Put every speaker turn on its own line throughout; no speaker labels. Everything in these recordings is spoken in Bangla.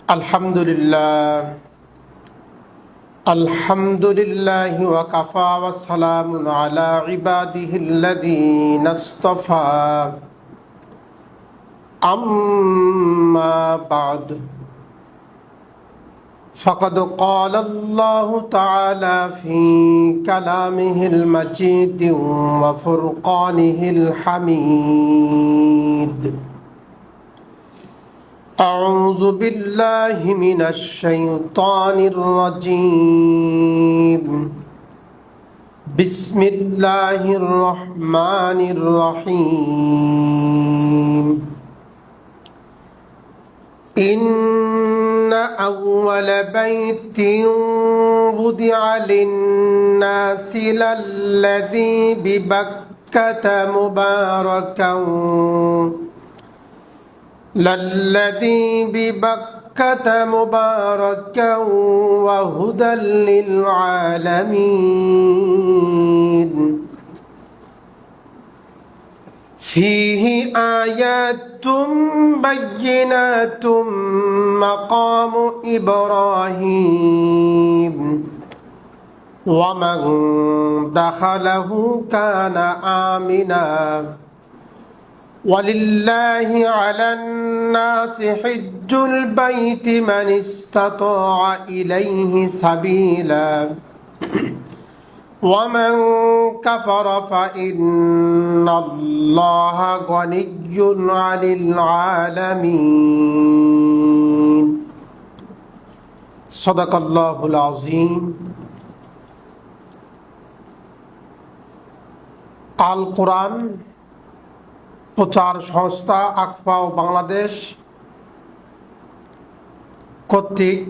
আলহামদুলিল্লাহ আলহামদুলিল্লাহি ওয়া কাফা ওয়া সালামুন আলা ইবাদিহিল্লাযীনা ইসতাফা আম্মা বা'দ ফাকাদ ক্বালা আল্লাহু তাআলা ফী কালামিহিল মাজিদ ওয়া ফুরকানিহিল হামিদ أعوذ بالله من الشيطان الرجيم بسم الله الرحمن الرحيم إن أول بيت وضع للناس للذي ببكة مباركا وهدى للعالمين فيه آيات بينات مقام إبراهيم ومن دخله كان آمنا ولله على الناس حج البيت من استطاع إليه سبيلا ومن كفر فإن الله غني عن العالمين صدق الله العظيم القرآن প্রচার সংস্থা আকফাও বাংলাদেশ কর্তৃক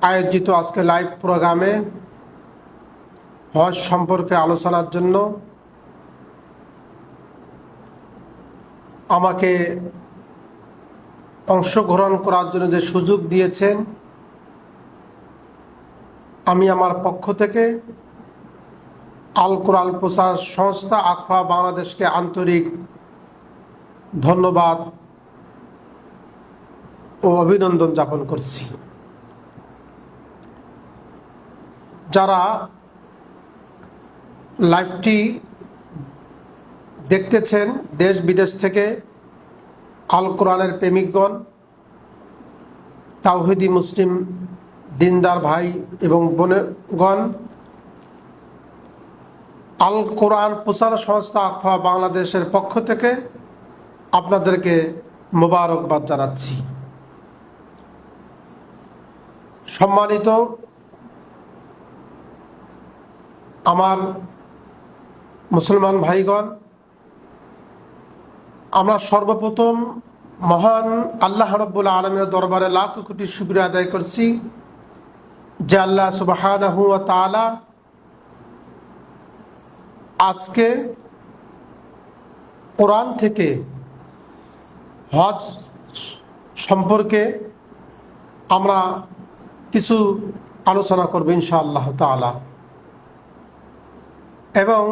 আয়োজিত আজকে লাইভ প্রোগ্রামে হজ সম্পর্কে আলোচনার জন্য আমাকে অংশগ্রহণ করার জন্য যে সুযোগ দিয়েছেন, আমি আমার পক্ষ থেকে আল কোরআন প্রচার সংস্থা আকফা বাংলাদেশকে আন্তরিক ধন্যবাদ ও অভিনন্দন জ্ঞাপন করছি। যারা লাইভটি দেখতেছেন দেশ বিদেশ থেকে, আল কোরআনের প্রেমিকগণ, তাওহীদি মুসলিম দিনদার ভাই এবং বোনগণ, আল কোরআন প্রচার সংস্থা আকফা বাংলাদেশের পক্ষ থেকে আপনাদেরকে মোবারকবাদ জানাচ্ছি। সম্মানিত আমার মুসলমান ভাইগণ, আমরা সর্বপ্রথম মহান আল্লাহ রাব্বুল আলামিনের দরবারে লাখ কোটি শুকরিয়া আদায় করছি যে আল্লাহ সুবহানাহু ওয়া তাআলা আজকে কোরআন থেকে হজ সম্পর্কে আমরা কিছু আলোচনা করব ইনশাআল্লাহ তাআলা। এবং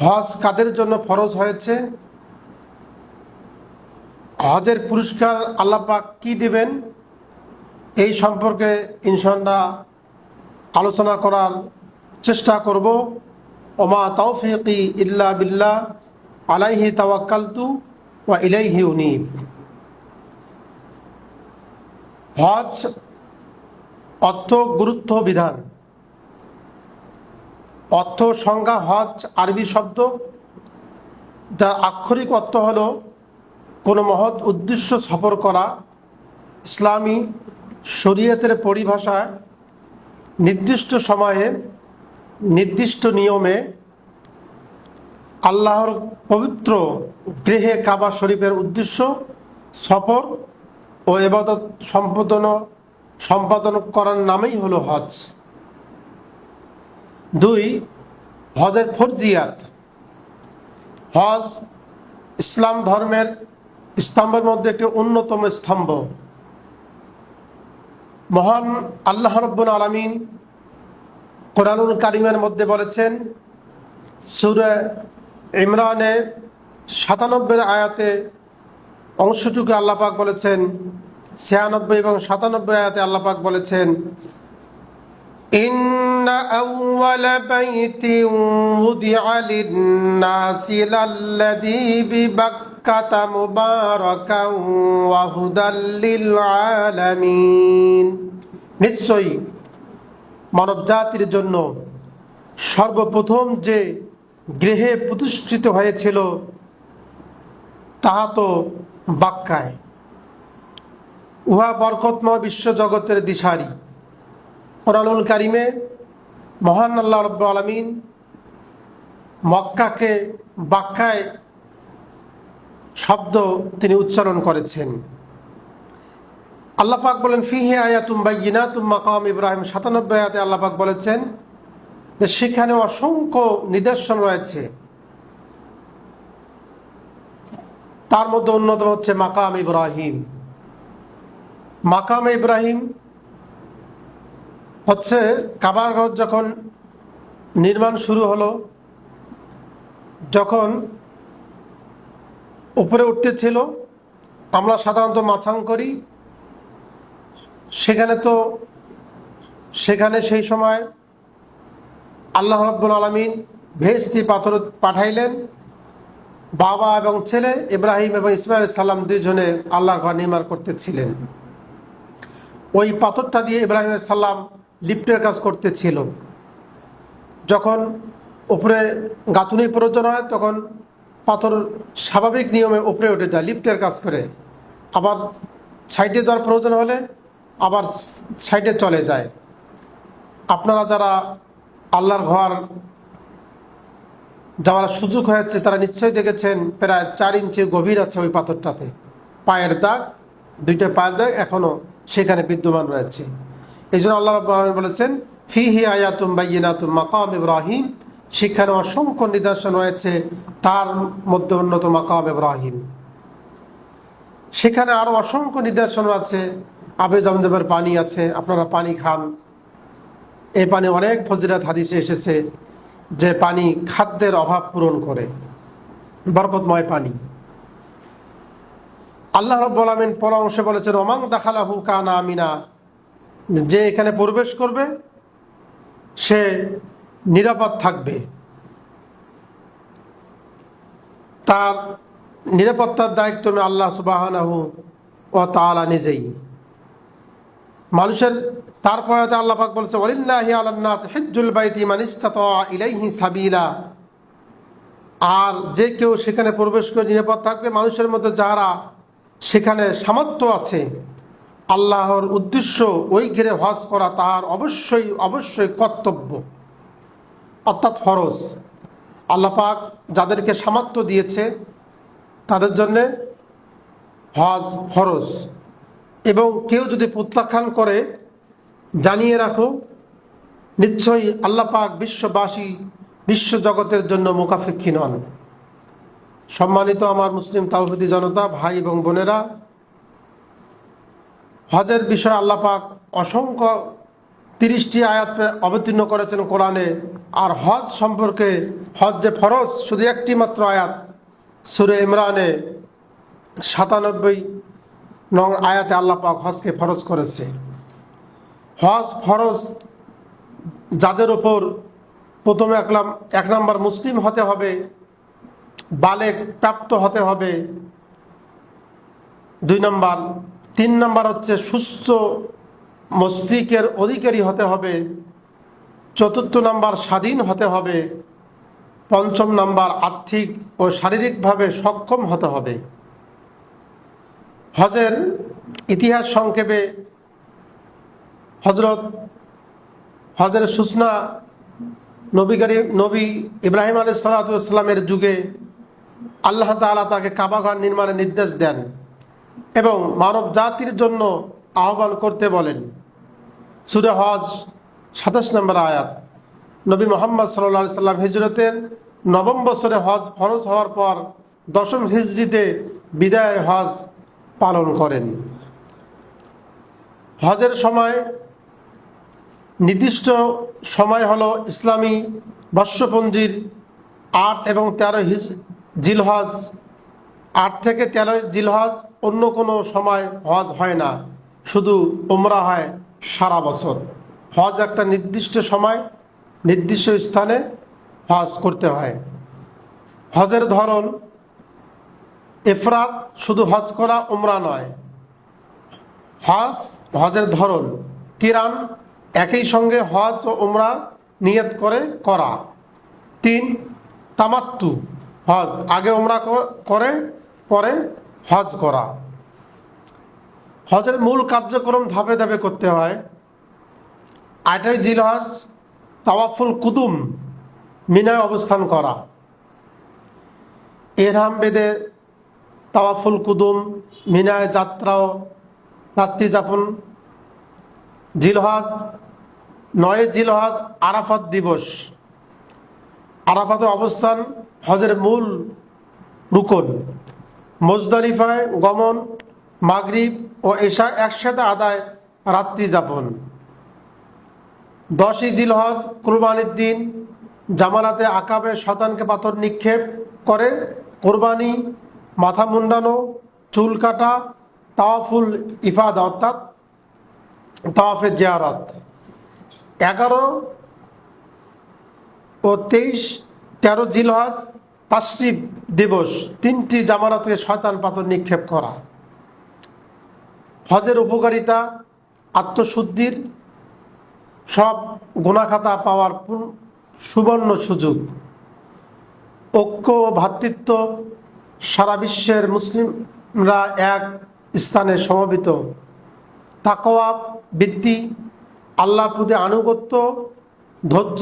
হজ কাদের জন্য ফরজ হয়েছে, হজের পুরস্কার আল্লাহ পাক কি দিবেন, এই সম্পর্কে ইনশাআল্লাহ আলোচনা করার চেষ্টা করব। ওমা তাওফিকি ইল্লা বিল্লাহ আলাইহি তাওয়াক্কালতু ওয়া ইলাইহি উনীব। হজ অর্থ, গুরুত্ব, বিধান। অর্থ সংজ্ঞা: হজ আরবি শব্দ যার আক্ষরিক অর্থ হলো কোনো মহৎ উদ্দেশ্য সফর করা। ইসলামী শরীয়তের পরিভাষায় নির্দিষ্ট সময়ে নির্দিষ্ট নিয়মে আল্লাহর পবিত্র গৃহে কাবা শরীফের উদ্দেশ্য সফর ও ইবাদত সম্পাদন করার নামেই হলো হজ। 2. হজের ফরজিয়াত। হজ ইসলাম ধর্মের স্তম্ভের মধ্যে একটি অন্যতম স্তম্ভ। মহান আল্লাহ রাব্বুল আলামিন কোরআনুল কারীমের মধ্যে বলেছেন, সূরা ইমরানে 97 আয়াতে অংশটুকু আল্লাহ পাক বলেছেন 96 এবং 97 আয়াতে আল্লাহ পাক বলেছেন, ইন্না আউওয়ালা বাইতিন উদিআ লিন-নাসি লাল্লাযী বিবাক্কাতা মুবারাকান ওয়া হুদাল লিল আলামিন। নিশ্চয়ই মানব জাতির জন্য সর্বপ্রথম যে গৃহে প্রতিষ্ঠিত হয়েছিল তাহা তো বাক্কায়, উহা বরকতময় বিশ্বজগতের দিশারি। কোরআনুল কারিমে মহান আল্লাহ রাব্বুল আলামিন মক্কাকে বাক্কায় শব্দ তিনি উচ্চারণ করেছেন। আল্লাহ পাক বলেন, ফিহি আয়াতুম বাইয়িনাতুম মাকাম ইব্রাহিম। 97 আয়াতে আল্লাহ পাক বলেছেন যে সেখানে অসংখ্য নিদর্শন রয়েছে, তার মধ্যে অন্যতম হচ্ছে মাকাম ইব্রাহিম। মাকাম ইব্রাহিম হচ্ছে কাবার ঘর যখন নির্মাণ শুরু হলো, যখন উপরে উঠতেছিল, আমরা সাধারণত মাচাং করি, সেখানে সেই সময় আল্লাহ রাব্বুল আলামিন ভেস্তি পাথর পাঠাইলেন। বাবা এবং ছেলে ইব্রাহিম এবং ইসমাইল আলাইহিস সালাম দুইজনে আল্লাহর ঘর নির্মাণ করতেছিলেন। ওই পাথরটা দিয়ে ইব্রাহিম আলাইহিস সালাম লিফটের কাজ করতেছিল। যখন উপরে গাঁথুনি প্রয়োজন হয় তখন পাথর স্বাভাবিক নিয়মে উপরে উঠে যায় লিফটের কাজ করে, আবার সাইডে যাওয়ার প্রয়োজন হলে আবার সাইডে চলে যায়। আপনারা যারা আল্লাহর ঘর যাওয়ার সুযোগ হয়েছে তারা নিশ্চয়ই দেখেছেন প্রায় 4 ইঞ্চি গভীর আছে ওই পাথরটাতে। পায়ের দাগ, 2টা পায়ের দাগ এখনও সেখানে বিদ্যমান রয়েছে। এই জন্য আল্লাহ রাব্বুল আলামিন বলেছেন, ফিহি আয়াতুম বাইয়িনাতুম মাকাম ইব্রাহিম। সেখানে অসংখ্য নিদর্শন রয়েছে, তার মধ্যে অন্যতম মাকাম ইব্রাহিম। সেখানে আরও অসংখ্য নিদর্শন আছে। আবে জমজমের পানি আছে, আপনারা পানি খান। এই পানি অনেক ফজিলত হাদিসে এসেছে যে পানি খাদ্যের অভাব পূরণ করে, বরকতময় পানি। আল্লাহ রাব্বুল আলামিন পর অংশে বলেছেন, ওমান দাখালাহু কানা আমিনা। যে এখানে প্রবেশ করবে সে নিরাপদ থাকবে, তার নিরাপত্তার দায়িত্ব আল্লাহ সুবহানাহু ওয়া তাআলা নিজেই। মানুষের তারপরে আল্লাহ পাক বলছে, ওয়ালিল্লাহি আলান নাস হিজ্জুল বাইতি মান ইসতাতা ইলাইহি সাবিলা। আর যে কেউ সেখানে প্রবেশ করে নিরাপদ থাকবে, মানুষের মধ্যে যারা সেখানে সামর্থ্য আছে, আল্লাহর উদ্দেশ্য ওই ঘিরে হজ করা তার অবশ্যই কর্তব্য, অর্থাৎ ফরজ। আল্লাহ পাক যাদেরকে সামর্থ্য দিয়েছে তাদের জন্যে হজ ফরজ। এবং কেউ যদি প্রত্যাখ্যান করে, জানিয়ে রাখো নিশ্চয়ই আল্লাহ পাক বিশ্ববাসী বিশ্বজগতের জন্য মুকাফিক্ষী নন। সম্মানিত আমার মুসলিম তাওহীদি জনতা, ভাই এবং বোনেরা, হজের বিষয়ে আল্লাহ পাক অসংখ্য 30টি আয়াত অবতীর্ণ করেছেন কোরআনে। আর হজ সম্পর্কে, হজ যে ফরজ, শুধু একটি মাত্র আয়াত সূরা ইমরানে 97 নং আয়াতে আল্লাহ পাক হজকে ফরজ করেছে। হজ ফরজ যাদের ওপর, প্রথমে 1 নম্বর মুসলিম হতে হবে, বালেগ প্রাপ্ত হতে হবে 2 নম্বর, 3 নম্বর হচ্ছে সুস্থ মস্তিষ্কের অধিকারী হতে হবে, 4র্থ নম্বর স্বাধীন হতে হবে, 5ম নম্বর আর্থিক ও শারীরিকভাবে সক্ষম হতে হবে। হজের ইতিহাস সংক্ষেপে, হজের সূচনা নবী ইব্রাহিম আলাইহিস সালাতু ওয়াস সালামের যুগে আল্লাহ তাআলা তাকে কাবা ঘর নির্মাণের নির্দেশ দেন এবং মানব জাতির জন্য আহ্বান করতে বলেন। সূরা হজ 27 নম্বর আয়াত। নবী মুহাম্মদ সাল্লাল্লাহু আলাইহি সাল্লাম হিজরতের 9ম বছরে হজ ফরজ হওয়ার পর 10ম হিজরিতে বিদায় হজ পালন করেন। হজের সময় নির্দিষ্ট সময় হলো ইসলামী বর্ষপঞ্জির 8 এবং 13 জিলহজ, 8 থেকে 13 জিলহজ অন্য কোনো সময় হজ হয় না, শুধু উমরা হয় সারা বছর। হজ একটা নির্দিষ্ট সময় নির্দিষ্ট স্থানে হজ করতে হয়। হজের ধরন ইফরাদ, শুধু হজ করা, উমরা নয়। হজের ধরন কিরান, একই সঙ্গে হজ ও উমরা নিয়ত করে করা। 3 তামাত্তু, হজ আগে উমরা করে পরে হজ করা। হজের মূল কার্যক্রম ধাপে ধাপে করতে হয়। 8ই জিলহজ তাওয়াফুল কুদুম, মিনায় অবস্থান করা। ইহরাম বেঁধে তাওয়াফুল কুদুম, মিনায় যাত্রা ও রাত্রি যাপন। জিলহজ 9 জিলহজ আরাফাত দিবস, আরাফাতে অবস্থান হজের মূল রুকন। মুজদালিফায় গমন, মাগরিব ও এশা একসাথে আদায়, রাত্রি যাপন। 10ই জিলহজ কুরবানির দিন, জামারাতে আকাবে শয়তানকে পাথর নিক্ষেপ করে কোরবানি, মাথা মুন্ডানো, চুল কাটা, তাওয়াফুল ইফাদা অর্থাৎ তাওয়াফের জিয়ারত। 11 ও 13 জিলহজ তাশরিক দিবস, 3টি জামারাতে শয়তান পাথর নিক্ষেপ করা। হজের উপকারিতা, আত্মশুদ্ধির, সব গুনাহখাতা পাওয়ার সুবর্ণ সুযোগ। ঐক্য ও ভ্রাতৃত্ব, সারা বিশ্বের মুসলিমরা এক স্থানে সমবেত। তাকওয়া বৃদ্ধি, আল্লাহর প্রতি আনুগত্য, ধৈর্য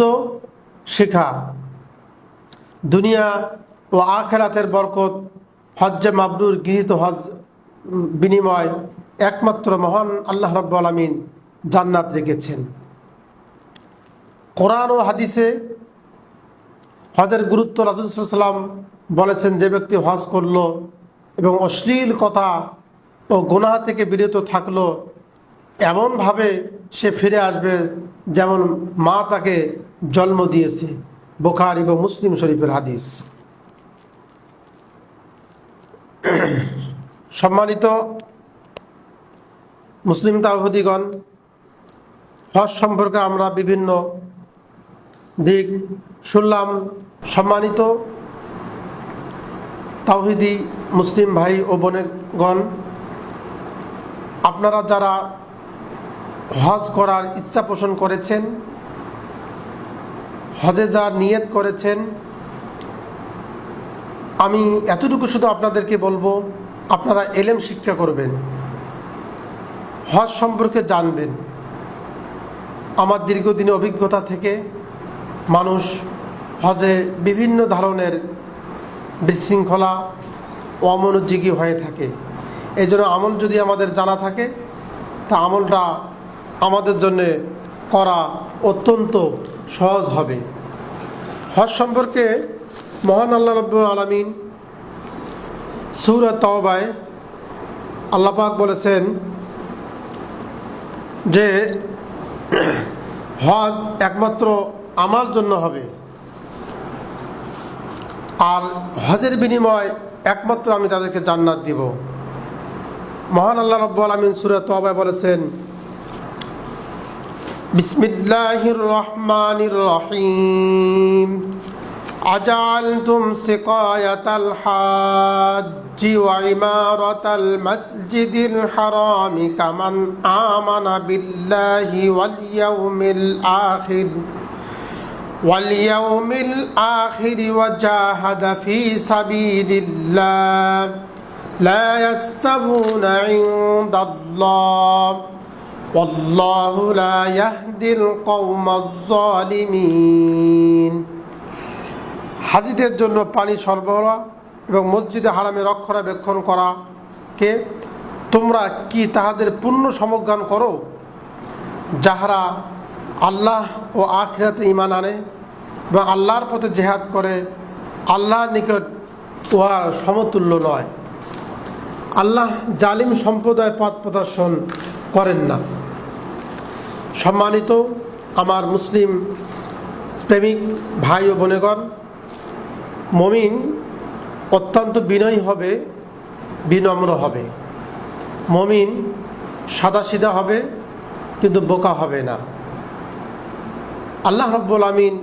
শেখা। দুনিয়া ও আখিরাতের বরকত, হজ্জে মাবরুর, গৃহীত হজ বিনিময় একমাত্র মহান আল্লাহ রাব্বুল আলামিন জান্নাত রেখেছেন। কোরআন ও হাদিসে হজের গুরুত্ব রাসূল সাল্লাল্লাহু আলাইহি ওয়াসাল্লাম বলেছেন, যে ব্যক্তি হজ করলো এবং অশ্লীল কথা ও গুনাহ থেকে বিরত থাকলো, এমনভাবে সে ফিরে আসবে যেমন মা তাকে জন্ম দিয়েছে। বুখারী এবং মুসলিম শরীফের হাদিস। সম্মানিত মুসলিম তাওহীদগণ, হজ সম্পর্কে আমরা বিভিন্ন দিক শুনলাম। সম্মানিত তাওহীদি মুসলিম ভাই ও বোনেগণ, আপনারা যারা হজ করার ইচ্ছা পোষণ করেছেন, হজে যা নিয়ত করেছেন, আমি এতটুকু শুধু আপনাদেরকে বলবো, আপনারা এলেম শিক্ষা করবেন, হজ সম্পর্কে জানবেন। আমার দীর্ঘদিনের অভিজ্ঞতা থেকে মানুষ হজে বিভিন্ন ধরনের বিশৃঙ্খলা ও অমনোযোগী হয়ে থাকে। এই জন্য আমল যদি আমাদের জানা থাকে, তা আমলটা আমাদের জন্য করা অত্যন্ত সহজ হবে। হজ সম্পর্কে মহান আল্লাহ রাব্বুল আলামিন সূরা তাওবায় আল্লাহ পাক বলেছেন যে হজ একমাত্র আমার জন্য হবে, আর হজের বিনিময় একমাত্র আমি তাদেরকে জান্নাত দিব। মহান আল্লাহ রাব্বুল আলামিন সূরা তাওবায় বলেছেন, বিসমিল্লাহির রহমানির রহিম, আজালতুম সিকায়াতাল হাজ্জি ওয়া ইমারাতাল মাসজিদিল হারামি কামান আমানা বিল্লাহি ওয়াল ইয়াউমিল আখির ওয়া জাহাদা ফি সাবিলিল্লাহ লা ইয়াস্তাবুনা ইনদাল্লাহ ওয়াল্লাহু লা ইয়াহদিল কওমাজ জালিমিন। হাজিদের জন্য পানি সরবরাহ এবং মসজিদে হারামে রক্ষণাবেক্ষণ করাকে তোমরা কি তাহাদের পূর্ণ সমজ্ঞান করো, যাহারা আল্লাহ ও আখিরাতে ঈমান আনে এবং আল্লাহর পথে জিহাদ করে? আল্লাহর নিকট উহা সমতুল্য নয়। আল্লাহ জালিম সম্প্রদায় পথ প্রদর্শন করেন না। সম্মানিত আমার মুসলিম প্রেমিক ভাই ও বোনেগণ, মুমিন অত্যন্ত বিনয়ী হবে, বিনম্র হবে। মুমিন সাদাসিধা হবে কিন্তু বোকা হবে না। আল্লাহ রাব্বুল আমিন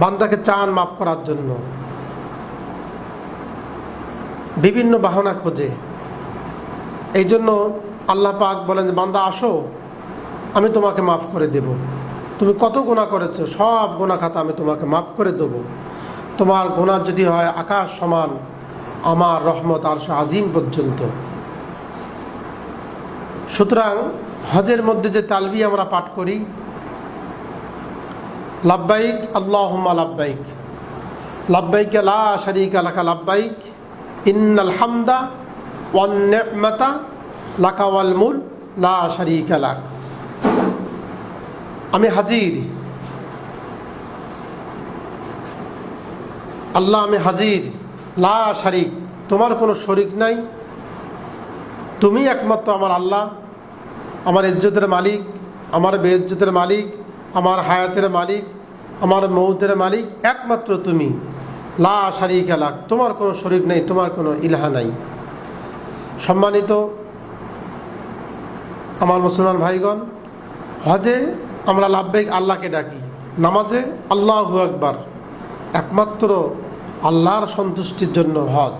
বান্দাকে চান মাফ করার জন্য, বিভিন্ন বাহানা খোঁজে। এই জন্য আল্লাহ পাক বলেন যে বান্দা আসো, আমি তোমাকে মাফ করে দেব। তুমি কত গুনাহ করেছো, সব গুনাহ খাতা আমি তোমাকে মাফ করে দেব। তোমার গুনাহ যদি হয় আকাশ সমান, আমার রহমত আরশ আজিম পর্যন্ত। সুতরাং হজের মধ্যে যে তালবিয়া আমরা পাঠ করি, লাব্বাইক আল্লাহুম্মা লাব্বাইক, লাব্বাইক লা শারীকা লাকা লাব্বাইক, ইন্নাল হামদা ওয়ান নি'মাতা লাকা ওয়াল মুলক লা শারীকা লাক। আমি হাজির, আল্লাহ আমি হাজির, লা শারীক, তোমার কোনো শরীক নাই, তুমি একমাত্র আমার আল্লাহ, আমার ইজ্জতের মালিক, আমার বেইজ্জতের মালিক, আমার হায়াতের মালিক, আমার মৌতের মালিক একমাত্র তুমি। লা শারীকা লাক, তোমার কোনো শরীক নেই, তোমার কোনো ইলাহা নাই। সম্মানিত আমার মুসলমান ভাইগণ, হজে আমরা লাব্বাইক আল্লাহকে ডাকি, নামাজে আল্লাহু আকবার, একমাত্র আল্লাহর সন্তুষ্টির জন্য হজ।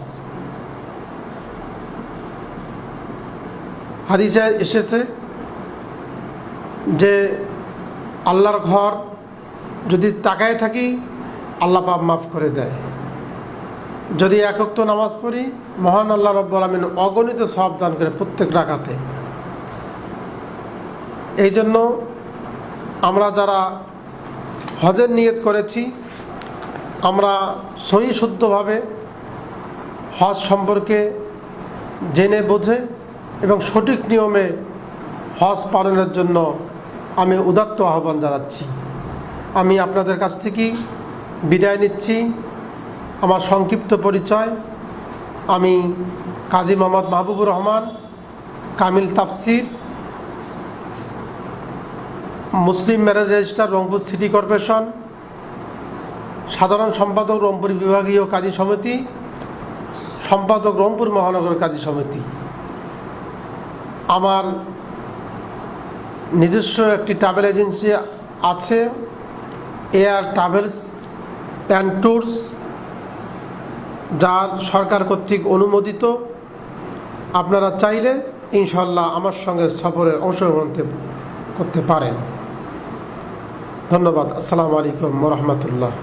হাদিসে এসেছে যে আল্লাহর ঘর যদি তাকায় থাকি আল্লাহ পাপ মাফ করে দেয়। যদি এক ওয়াক্ত নামাজ পড়ি মহান আল্লাহ রাব্বুল আমিন অগণিত সওয়াব দান করে প্রত্যেক রাকাতে। এই জন্য আমরা যারা হজের নিয়ত করেছি, আমরা সহি শুদ্ধভাবে হজ সম্পর্কে জেনে বুঝে এবং সঠিক নিয়মে হজ পালনের জন্য আমি উদাত্ত আহ্বান জানাচ্ছি। আমি আপনাদের কাছ থেকেই বিদায় নিচ্ছি। আমার সংক্ষিপ্ত পরিচয়, আমি কাজী মোহাম্মদ মাহবুবুর রহমান, কামিল তাফসির, মুসলিম marriage registrar, Rangpur city corporation, সাধারণ সম্পাদক রংপুর বিভাগীয় কাজী সমিতি, সম্পাদক রংপুর মহানগর কাজী সমিতি। আমার নিজস্ব একটি ট্রাভেল এজেন্সি আছে, এয়ার ট্রাভেলস অ্যান্ড ট্যুরস, যার সরকার কর্তৃক অনুমোদিত। আপনারা চাইলে ইনশাল্লাহ আমার সঙ্গে সফরে অংশগ্রহণ করতে পারেন। ধন্যবাদ। আসসালামু আলাইকুম ওয়া রাহমাতুল্লাহ।